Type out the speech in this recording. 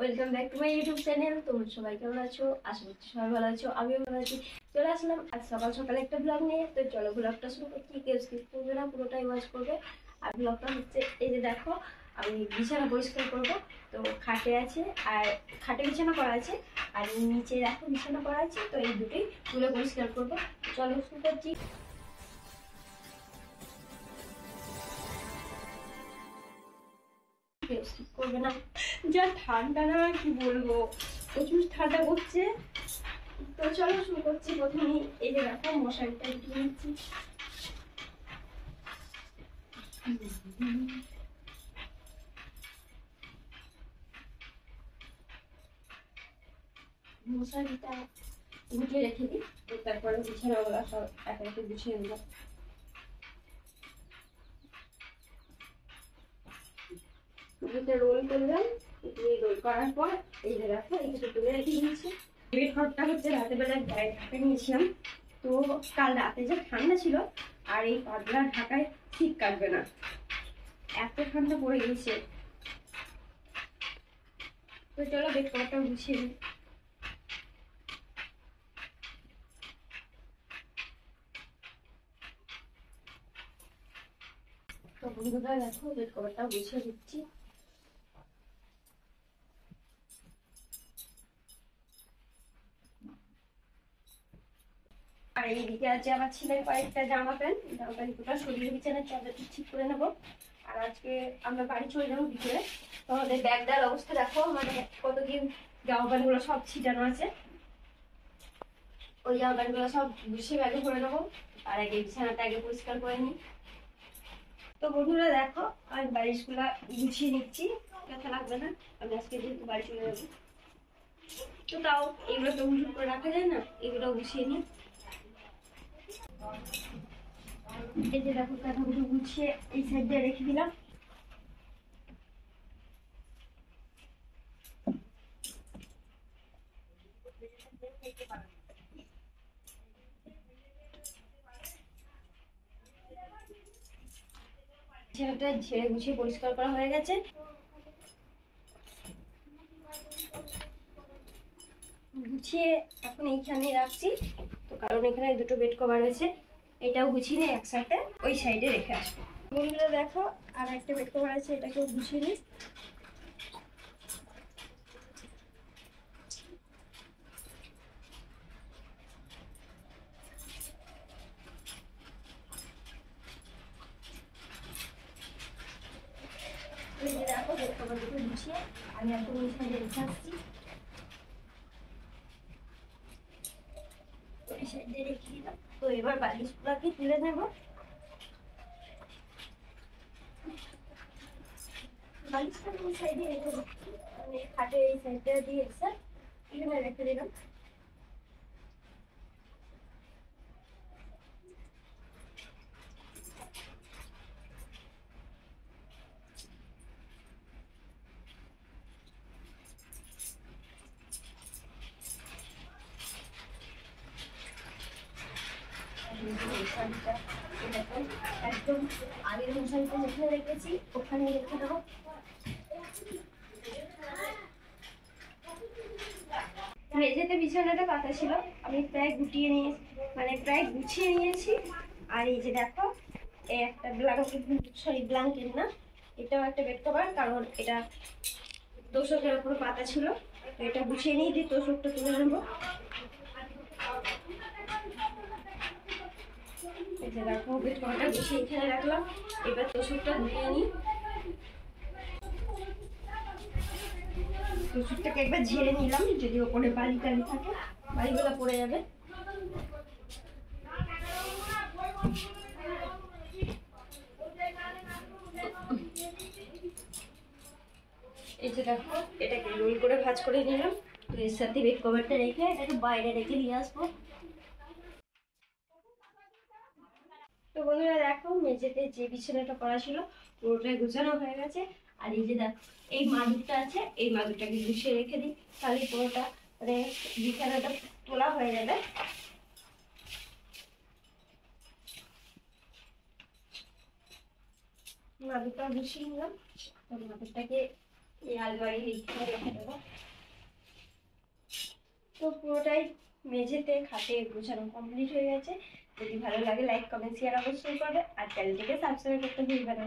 Welcome back to my YouTube channel. তোমরা সবাই কেমন আছো? আশা করছি সবাই ভালো আছো, আমিও ভালো আছি। চলে আসলাম আজ সকাল সকালে একটা ব্লগ নিয়ে। তো চলো ব্লগটা শুরু করছি, কেউ স্কিপ করবে না, পুরোটাই ওয়াচ করবে। আর ব্লগটা হচ্ছে এই যে দেখো, আমি বিছানা পরিষ্কার করবো। তো খাটে আছে, আর খাটে বিছানা করা আছে, আর নিচে দেখো বিছানা করা আছে। তো এই দুটোই তুলে পরিষ্কার করবো। চলো শুরু করছি। করবে না, যা ঠান্ডা না কি বলবো, প্রচুর ঠান্ডা করছে। তো চলো শুরু করছি। প্রথমে এই যে দেখো মশারিটা ঢুকিয়ে নিচ্ছি। মশারিটা গুটিয়ে রেখে দিই, তারপরে বিছানাগুলো সব একে একে গুছিয়ে নেবো। রোল করলাম, রোল করার পর এই যে দেখো এইটা তুলে রেখে দিয়েছি। বেড ঘরটা হচ্ছে রাতের বেলায় গায়ে ঢাকা নিয়েছিলাম। তো কাল রাতে যে ঠান্ডা ছিল, আর এই পাতলা ঢাকায় ঠিক কাটবে না, এত ঠান্ডা পড়ে গেছে। তো চলো বেড কভারটা গুছিয়ে নিই। তো বন্ধুরা দেখো বেড কভারটা গুছিয়ে দিচ্ছি। আর এইদিকে আছে আমার ছেলের কয়েকটা জামা প্যান্ট দুটো সরিয়ে বিছানার চাদরটা ঠিক করে নেবো। আর আজকে আমরা বাড়ি চলে যাবো ভিতরে। তো আমাদের ব্যাগটার অবস্থা দেখো, মানে কতদিন জামা প্যান্ট গুলো সব ছিটানো আছে। ওই জামা প্যান্ট গুলো সব গুছিয়ে ব্যাগে ভরে নেবো। আর আগে বিছানাটা আগে পরিষ্কার করে নিই। তো বন্ধুরা দেখো আমি বালিশগুলা গুছিয়ে নিচ্ছি, ব্যথা লাগবে না, আমি আজকে যেহেতু বাড়ি চলে যাবো। তো তাও এগুলো তো উঁচু করে রাখা যায় না, এগুলো গুছিয়ে নিই। এই যে দেখো কাঁথাগুলো গুছিয়ে এই সাইড দিয়ে রেখে দিলাম। ছেলেটা ঝেড়ে গুছিয়ে পরিষ্কার করা হয়ে গেছে। গুছিয়ে এখন এইখানে রাখছি, তো কারণ এখানে দুটো বেড কভার রয়েছে, এটাও গুছিয়ে নিয়ে একসাথে ওই সাইডে রেখে আসবো। বন্ধুরা দেখো আর একটা বেড কভার আছে, এটাকেও গুছিয়ে নিই। দেখো বেড কভার দুটো গুছিয়ে আমি এখন ওই সাইডে রেখে আসছি। ওই সাইডে রেখে দিলাম। তো এবার বালিশগুলোকে তুলে নেবো। বালিশটা ওই সাইডে রেখে দিচ্ছি, মানে খাটে এই সাইডটা দিয়ে এখানে রেখে দিলাম। একদম আগের মশারিটা যেখানে রেখেছি ওখানে রেখে দেবো। মেঝেতে বিছানাটা পাতা ছিল, আমি প্রায় গুটিয়ে নিয়ে মানে প্রায় গুছিয়ে নিয়েছি। আর এই যে দেখো এই একটা ব্ল্যাঙ্কেট, সরি ব্ল্যাঙ্কেট না, এটাও একটা বেড কভার, কারণ এটা তোষকের উপর পাতা ছিল। তো এটা গুছিয়ে নিয়ে দিয়ে তোষকটা তুলে নেবো। এই যে দেখো বেড কভারটা গুছিয়ে এখানে রাখলাম, এবার তোষকটা ধুয়ে নিই। তোষকটাকে একবার ঝেড়ে নিলাম, যদি ওপরে বালি টালি থাকে বালিগুলো পড়ে যাবে। এই যে দেখো এটাকে রোল করে ভাঁজ করে নিলাম। তো এর সাথে বেড কভারটা রেখে এটাকে বাইরে রেখে দিয়ে আসবো। তো বন্ধুরা দেখো মেঝেতে যে বিছানাটা করা ছিল পুরোটাই গুছানো হয়ে গেছে। আর এই যে দেখো এই মাদুরটা আছে, এই মাদুরটাকে গুছিয়ে রেখে দিই, তাহলে পুরোটা মানে বিছানাটা তোলা হয়ে যাবে। মাদুরটা গুছিয়ে নিলাম। তো মাদুরটাকে এই আলমারি এইখানে রেখে দেবো। তো পুরোটাই মেঝেতে খাটে গোছানো কমপ্লিট হয়ে গেছে। যদি ভালো লাগে লাইক কমেন্ট শেয়ার অবশ্যই করবে, আর চ্যানেলটিকে সাবস্ক্রাইব করতে ভুলবে না।